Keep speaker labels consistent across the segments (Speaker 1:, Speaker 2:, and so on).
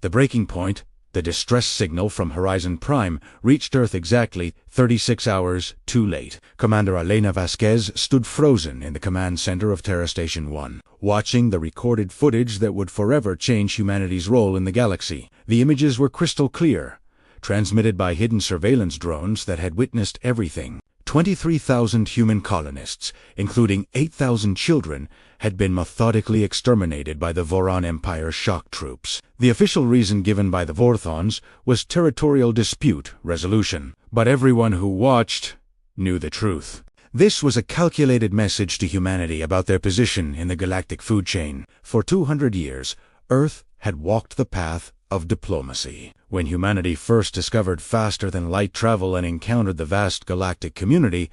Speaker 1: The breaking point, the distress signal from Horizon Prime, reached Earth exactly 36 hours too late. Commander Elena Vasquez stood frozen in the command center of Terra Station 1, watching the recorded footage that would forever change humanity's role in the galaxy. The images were crystal clear, transmitted by hidden surveillance drones that had witnessed everything. 23,000 human colonists, including 8,000 children, had been methodically exterminated by the Voran Empire shock troops. The official reason given by the Vorthons was territorial dispute resolution, but everyone who watched knew the truth. This was a calculated message to humanity about their position in the galactic food chain. For 200 years, Earth had walked the path of diplomacy. When humanity first discovered faster-than-light travel and encountered the vast galactic community,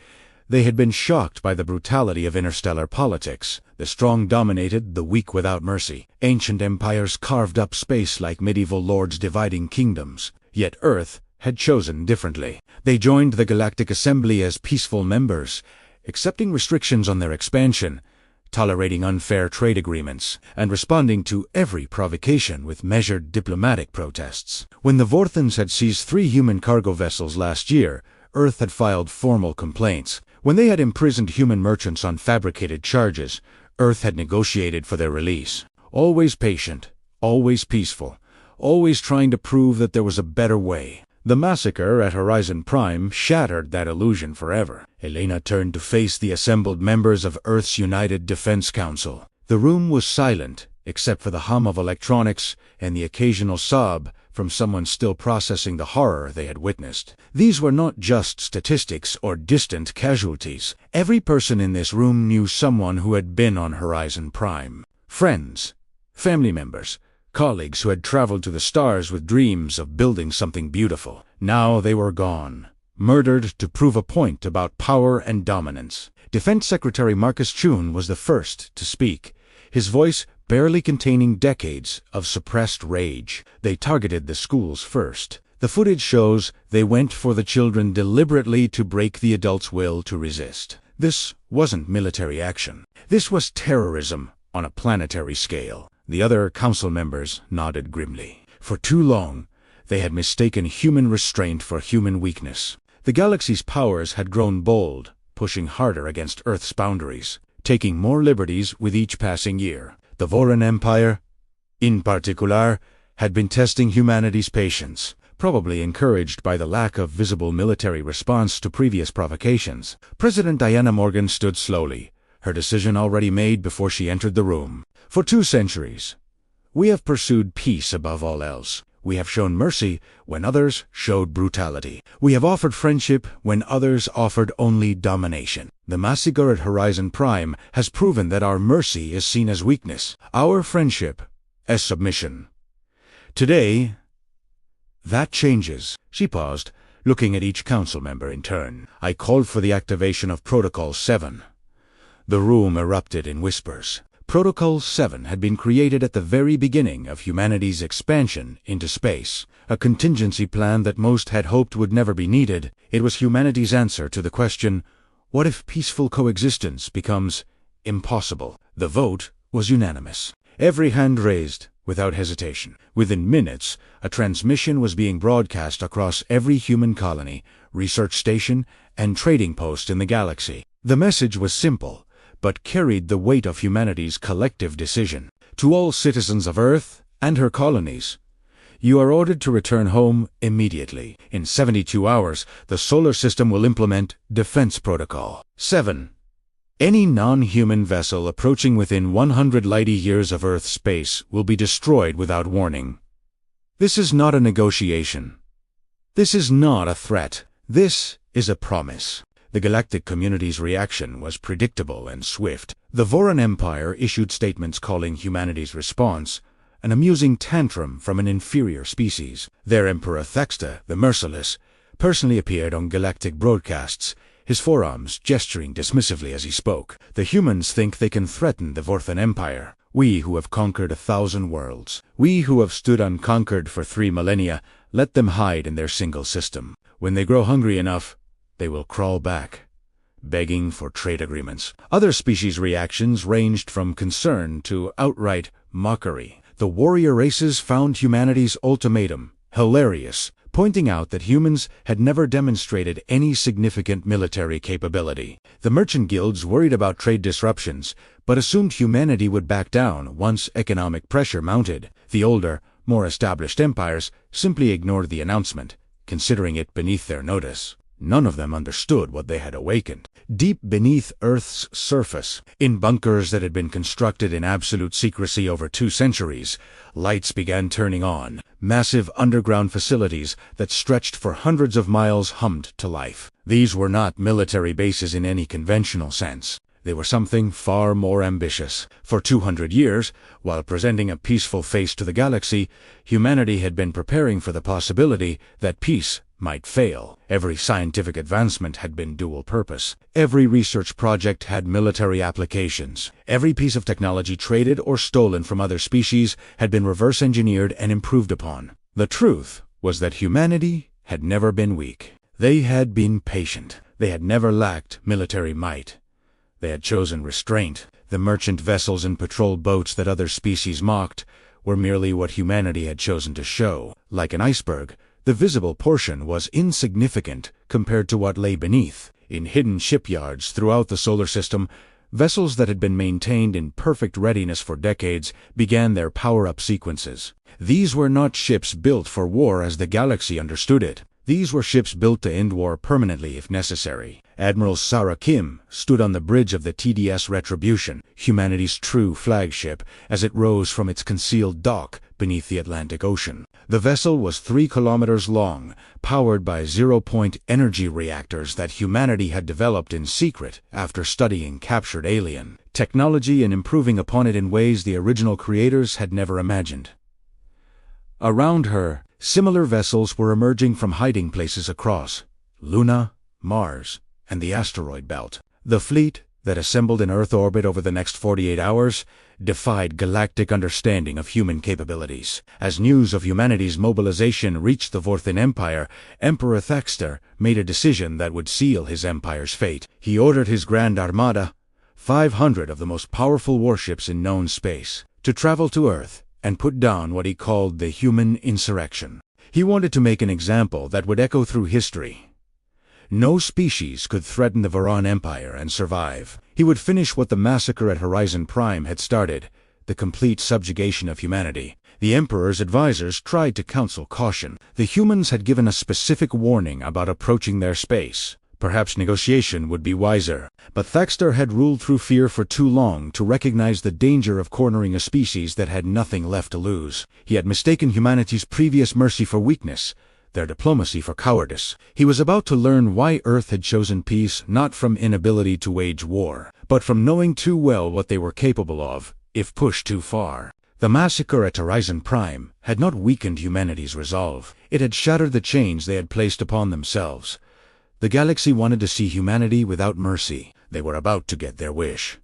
Speaker 1: they had been shocked by the brutality of interstellar politics. The strong dominated, the weak without mercy. Ancient empires carved up space like medieval lords dividing kingdoms. Yet Earth had chosen differently. They joined the Galactic Assembly as peaceful members, accepting restrictions on their expansion, tolerating unfair trade agreements, and responding to every provocation with measured diplomatic protests. When the Vorthons had seized 3 human cargo vessels last year, Earth had filed formal complaints. When they had imprisoned human merchants on fabricated charges, Earth had negotiated for their release. Always patient, always peaceful, always trying to prove that there was a better way. The massacre at Horizon Prime shattered that illusion forever. Elena turned to face the assembled members of Earth's United Defense Council. The room was silent, except for the hum of electronics and the occasional sob from someone still processing the horror they had witnessed. These were not just statistics or distant casualties. Every person in this room knew someone who had been on Horizon Prime. Friends, family members, colleagues who had traveled to the stars with dreams of building something beautiful. Now they were gone, murdered to prove a point about power and dominance. Defense Secretary Marcus Chun was the first to speak, his voice barely containing decades of suppressed rage. They targeted the schools first. The footage shows they went for the children deliberately to break the adults' will to resist. This wasn't military action. This was terrorism on a planetary scale. The other council members nodded grimly. For too long, they had mistaken human restraint for human weakness. The galaxy's powers had grown bold, pushing harder against Earth's boundaries, taking more liberties with each passing year. The Voran Empire, in particular, had been testing humanity's patience, probably encouraged by the lack of visible military response to previous provocations. President Diana Morgan stood slowly, her decision already made before she entered the room. For 2 centuries, we have pursued peace above all else. We have shown mercy when others showed brutality. We have offered friendship when others offered only domination. The massacre at Horizon Prime has proven that our mercy is seen as weakness, our friendship as submission. Today, that changes. She paused, looking at each council member in turn. I called for the activation of Protocol 7. The room erupted in whispers. Protocol 7 had been created at the very beginning of humanity's expansion into space, a contingency plan that most had hoped would never be needed. It was humanity's answer to the question, what if peaceful coexistence becomes impossible? The vote was unanimous. Every hand raised, without hesitation. Within minutes, a transmission was being broadcast across every human colony, research station, and trading post in the galaxy. The message was simple, but carried the weight of humanity's collective decision. To all citizens of Earth and her colonies, you are ordered to return home immediately. In 72 hours, the solar system will implement Defense Protocol 7. Any non-human vessel approaching within 100 light-years of Earth space will be destroyed without warning. This is not a negotiation. This is not a threat. This is a promise. The galactic community's reaction was predictable and swift. The Voran Empire issued statements calling humanity's response an amusing tantrum from an inferior species. Their Emperor Thexta, the Merciless, personally appeared on galactic broadcasts, his forearms gesturing dismissively as he spoke. The humans think they can threaten the Voran Empire. We who have conquered 1,000 worlds, we who have stood unconquered for 3 millennia, let them hide in their single system. When they grow hungry enough, they will crawl back, begging for trade agreements. Other species' reactions ranged from concern to outright mockery. The warrior races found humanity's ultimatum hilarious, pointing out that humans had never demonstrated any significant military capability. The merchant guilds worried about trade disruptions, but assumed humanity would back down once economic pressure mounted. The older, more established empires simply ignored the announcement, considering it beneath their notice. None of them understood what they had awakened. Deep beneath Earth's surface, in bunkers that had been constructed in absolute secrecy over 2 centuries, lights began turning on. Massive underground facilities that stretched for hundreds of miles hummed to life. These were not military bases in any conventional sense. They were something far more ambitious. For 200 years, while presenting a peaceful face to the galaxy, humanity had been preparing for the possibility that peace might fail. Every scientific advancement had been dual purpose. Every research project had military applications. Every piece of technology traded or stolen from other species had been reverse engineered and improved upon. The truth was that humanity had never been weak. They had been patient. They had never lacked military might. They had chosen restraint. The merchant vessels and patrol boats that other species mocked were merely what humanity had chosen to show. Like an iceberg, the visible portion was insignificant compared to what lay beneath. In hidden shipyards throughout the solar system, vessels that had been maintained in perfect readiness for decades began their power-up sequences. These were not ships built for war as the galaxy understood it. These were ships built to end war permanently if necessary. Admiral Sarah Kim stood on the bridge of the TDS Retribution, humanity's true flagship, as it rose from its concealed dock beneath the Atlantic Ocean. The vessel was 3 kilometers long, powered by zero-point energy reactors that humanity had developed in secret after studying captured alien technology and improving upon it in ways the original creators had never imagined. Around her, similar vessels were emerging from hiding places across Luna, Mars, and the asteroid belt. The fleet that assembled in Earth orbit over the next 48 hours defied galactic understanding of human capabilities. As news of humanity's mobilization reached the Voran Empire, Emperor Thaxter made a decision that would seal his empire's fate. He ordered his Grand Armada, 500 of the most powerful warships in known space, to travel to Earth and put down what he called the human insurrection. He wanted to make an example that would echo through history. No species could threaten the Voran Empire and survive. He would finish what the massacre at Horizon Prime had started, the complete subjugation of humanity. The Emperor's advisors tried to counsel caution. The humans had given a specific warning about approaching their space. Perhaps negotiation would be wiser. But Thaxter had ruled through fear for too long to recognize the danger of cornering a species that had nothing left to lose. He had mistaken humanity's previous mercy for weakness, their diplomacy for cowardice. He was about to learn why Earth had chosen peace not from inability to wage war, but from knowing too well what they were capable of, if pushed too far. The massacre at Horizon Prime had not weakened humanity's resolve. It had shattered the chains they had placed upon themselves. The galaxy wanted to see humanity without mercy. They were about to get their wish.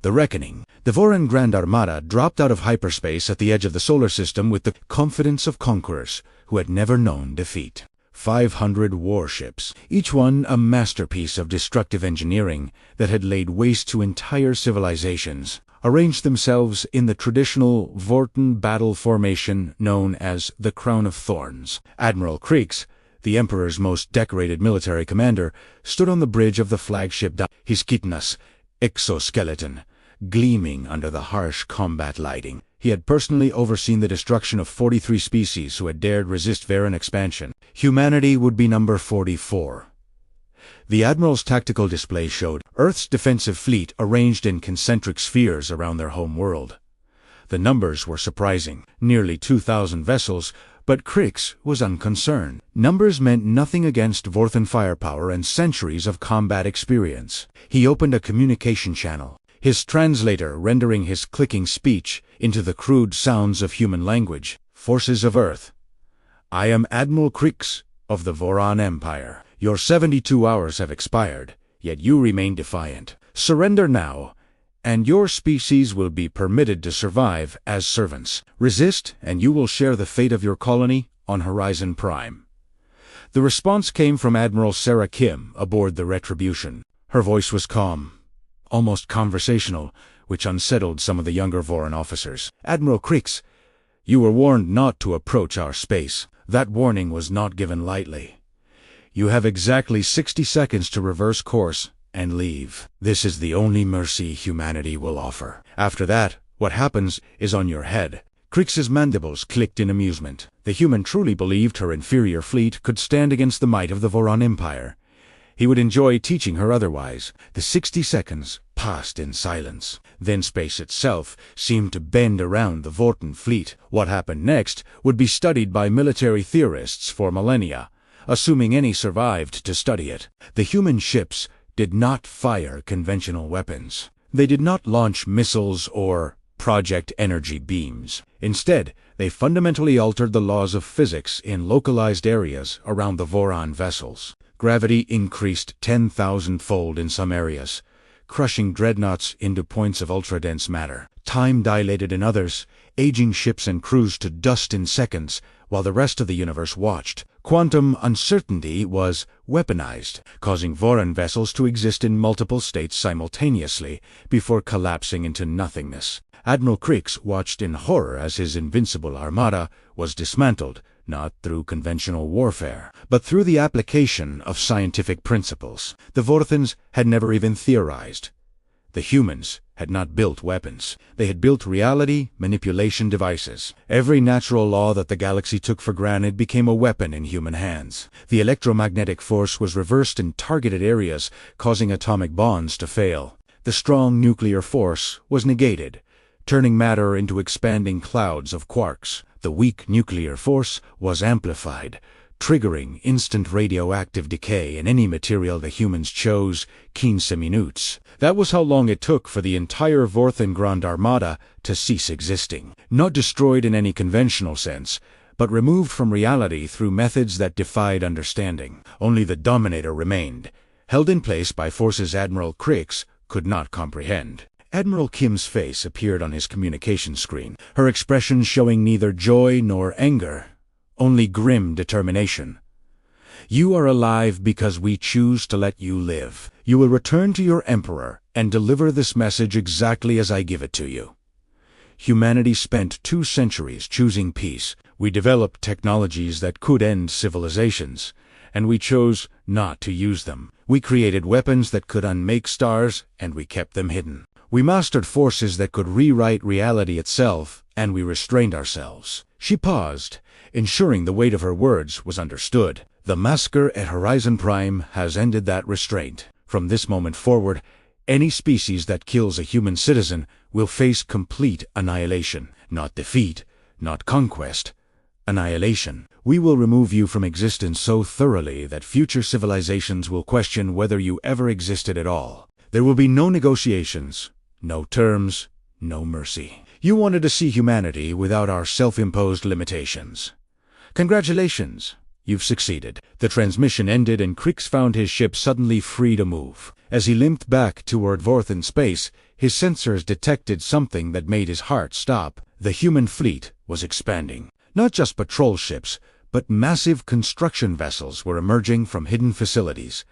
Speaker 1: The Reckoning. The Voran Grand Armada dropped out of hyperspace at the edge of the solar system with the confidence of conquerors who had never known defeat. 500 warships, each one a masterpiece of destructive engineering that had laid waste to entire civilizations, arranged themselves in the traditional Vorten battle formation known as the Crown of Thorns. Admiral Creeks, the Emperor's most decorated military commander, stood on the bridge of the flagship, his chitinous exoskeleton gleaming under the harsh combat lighting. He had personally overseen the destruction of 43 species who had dared resist Voran expansion. Humanity would be number 44. The Admiral's tactical display showed Earth's defensive fleet arranged in concentric spheres around their home world. The numbers were surprising, nearly 2,000 vessels, but Crix was unconcerned. Numbers meant nothing against Vorthan firepower and centuries of combat experience. He opened a communication channel, his translator rendering his clicking speech into the crude sounds of human language. Forces of Earth. I am Admiral Crix of the Voran Empire. Your 72 hours have expired, yet you remain defiant. Surrender now, and your species will be permitted to survive as servants. Resist, and you will share the fate of your colony on Horizon Prime. The response came from Admiral Sarah Kim aboard the Retribution. Her voice was calm, almost conversational, which unsettled some of the younger Voran officers. "Admiral Krix, you were warned not to approach our space. That warning was not given lightly. You have exactly 60 seconds to reverse course and leave. This is the only mercy humanity will offer. After that, what happens is on your head." Krix's mandibles clicked in amusement. The human truly believed her inferior fleet could stand against the might of the Voran Empire. He would enjoy teaching her otherwise. The 60 seconds passed in silence. Then space itself seemed to bend around the Vorten fleet. What happened next would be studied by military theorists for millennia, assuming any survived to study it. The human ships did not fire conventional weapons. They did not launch missiles or project energy beams. Instead, they fundamentally altered the laws of physics in localized areas around the Voran vessels. Gravity increased 10,000-fold in some areas, crushing dreadnoughts into points of ultra-dense matter. Time dilated in others, aging ships and crews to dust in seconds, while the rest of the universe watched. Quantum uncertainty was weaponized, causing Voran vessels to exist in multiple states simultaneously before collapsing into nothingness. Admiral Krix watched in horror as his invincible armada was dismantled, not through conventional warfare, but through the application of scientific principles. The Vorthens had never even theorized. The humans had not built weapons. They had built reality manipulation devices. Every natural law that the galaxy took for granted became a weapon in human hands. The electromagnetic force was reversed in targeted areas, causing atomic bonds to fail. The strong nuclear force was negated, turning matter into expanding clouds of quarks. The weak nuclear force was amplified, triggering instant radioactive decay in any material the humans chose, 15 minutes. That was how long it took for the entire Vorthen Grand Armada to cease existing. Not destroyed in any conventional sense, but removed from reality through methods that defied understanding. Only the Dominator remained, held in place by forces Admiral Krix could not comprehend. Admiral Kim's face appeared on his communication screen, her expression showing neither joy nor anger, only grim determination. "You are alive because we choose to let you live. You will return to your Emperor and deliver this message exactly as I give it to you. Humanity spent 2 centuries choosing peace. We developed technologies that could end civilizations, and we chose not to use them. We created weapons that could unmake stars, and we kept them hidden. We mastered forces that could rewrite reality itself, and we restrained ourselves." She paused, ensuring the weight of her words was understood. "The massacre at Horizon Prime has ended that restraint. From this moment forward, any species that kills a human citizen will face complete annihilation. Not defeat, not conquest, annihilation. We will remove you from existence so thoroughly that future civilizations will question whether you ever existed at all. There will be no negotiations, no terms, no mercy. You wanted to see humanity without our self-imposed limitations. Congratulations, you've succeeded." The transmission ended and Krix found his ship suddenly free to move. As he limped back toward Vorthen space, his sensors detected something that made his heart stop. The human fleet was expanding. Not just patrol ships, but massive construction vessels were emerging from hidden facilities,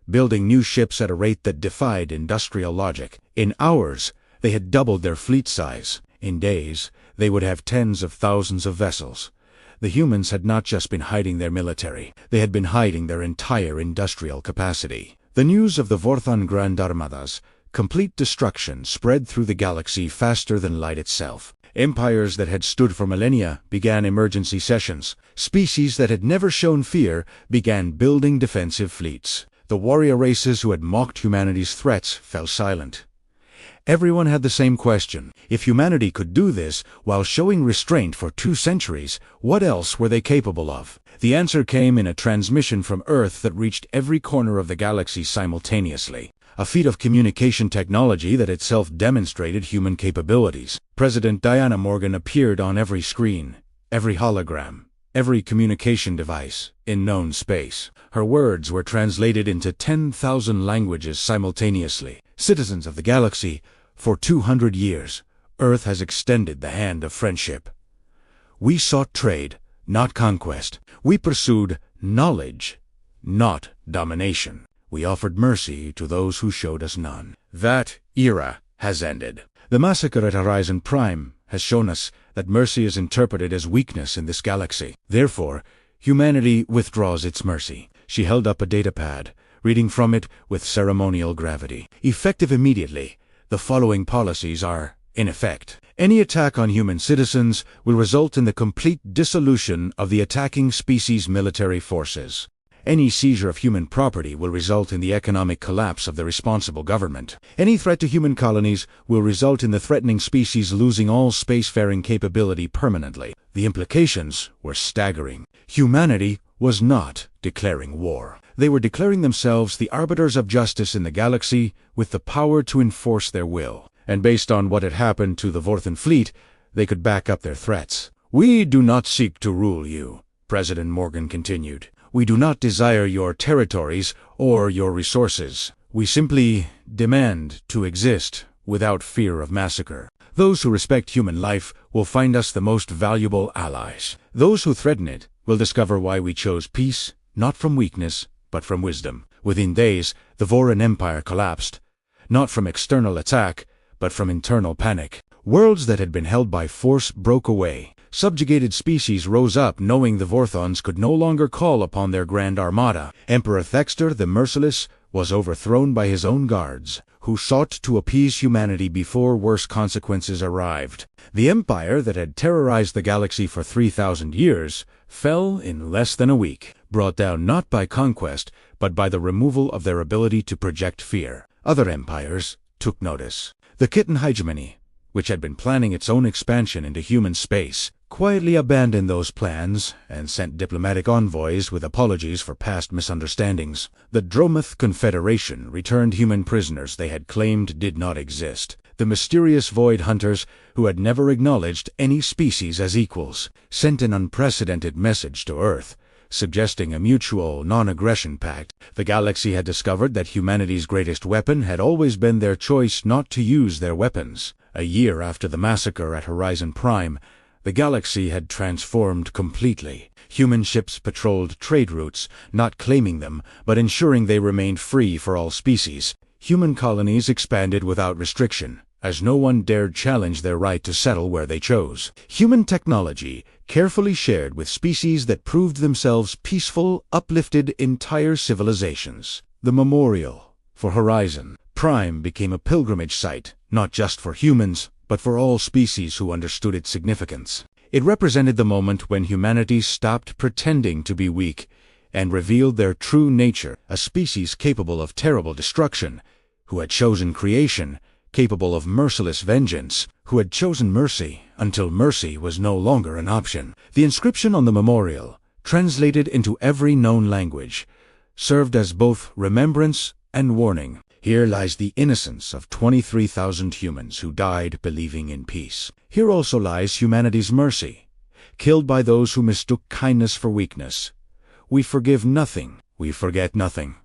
Speaker 1: building new ships at a rate that defied industrial logic. In hours, they had doubled their fleet size. In days, they would have tens of thousands of vessels. The humans had not just been hiding their military, they had been hiding their entire industrial capacity. The news of the Vorthen Grand Armadas' complete destruction spread through the galaxy faster than light itself. Empires that had stood for millennia began emergency sessions. Species that had never shown fear began building defensive fleets. The warrior races who had mocked humanity's threats fell silent. Everyone had the same question. If humanity could do this while showing restraint for 2 centuries, what else were they capable of? The answer came in a transmission from Earth that reached every corner of the galaxy simultaneously. A feat of communication technology that itself demonstrated human capabilities. President Diana Morgan appeared on every screen, every hologram, every communication device in known space. Her words were translated into 10,000 languages simultaneously. Citizens of the galaxy, for 200 years, Earth has extended the hand of friendship. We sought trade, not conquest. We pursued knowledge, not domination. We offered mercy to those who showed us none. That era has ended. The The massacre at Horizon Prime has shown us that mercy is interpreted as weakness in this galaxy. Therefore, humanity withdraws its mercy. She held up a datapad, reading from it with ceremonial gravity. Effective immediately, the following policies are in effect. Any attack on human citizens will result in the complete dissolution of the attacking species' military forces. Any seizure of human property will result in the economic collapse of the responsible government. Any threat to human colonies will result in the threatening species losing all spacefaring capability permanently. The implications were staggering. Humanity was not declaring war. They were declaring themselves the arbiters of justice in the galaxy with the power to enforce their will. And based on what had happened to the Vorthan fleet, they could back up their threats. "We do not seek to rule you," President Morgan continued. "We do not desire your territories or your resources. We simply demand to exist without fear of massacre. Those who respect human life will find us the most valuable allies. Those who threaten it will discover why we chose peace, not from weakness, but from wisdom." Within days, the Voran Empire collapsed, not from external attack, but from internal panic. Worlds that had been held by force broke away. Subjugated species rose up knowing the Vorthons could no longer call upon their grand armada. Emperor Thexter the Merciless was overthrown by his own guards, who sought to appease humanity before worse consequences arrived. The empire that had terrorized the galaxy for 3,000 years fell in less than a week, brought down not by conquest, but by the removal of their ability to project fear. Other empires took notice. The Kitten hegemony, which had been planning its own expansion into human space, quietly abandoned those plans and sent diplomatic envoys with apologies for past misunderstandings. The Dromoth Confederation returned human prisoners they had claimed did not exist. The mysterious Void Hunters, who had never acknowledged any species as equals, sent an unprecedented message to Earth, suggesting a mutual non-aggression pact. The galaxy had discovered that humanity's greatest weapon had always been their choice not to use their weapons. A year after the massacre at Horizon Prime, the galaxy had transformed completely. Human ships patrolled trade routes, not claiming them, but ensuring they remained free for all species. Human colonies expanded without restriction, as no one dared challenge their right to settle where they chose. Human technology, carefully shared with species that proved themselves peaceful, uplifted entire civilizations. The memorial for Horizon Prime became a pilgrimage site, not just for humans, but for all species who understood its significance. It represented the moment when humanity stopped pretending to be weak and revealed their true nature, a species capable of terrible destruction, who had chosen creation, capable of merciless vengeance, who had chosen mercy until mercy was no longer an option. The inscription on the memorial, translated into every known language, served as both remembrance and warning. Here lies the innocence of 23,000 humans who died believing in peace. Here also lies humanity's mercy, killed by those who mistook kindness for weakness. We forgive nothing, we forget nothing.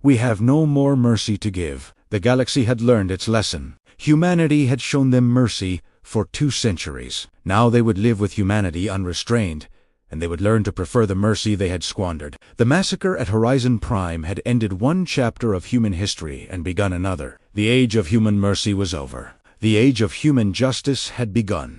Speaker 1: We have no more mercy to give. The galaxy had learned its lesson. Humanity had shown them mercy for 2 centuries. Now they would live with humanity unrestrained, and they would learn to prefer the mercy they had squandered. The massacre at Horizon Prime had ended one chapter of human history and begun another. The age of human mercy was over. The age of human justice had begun.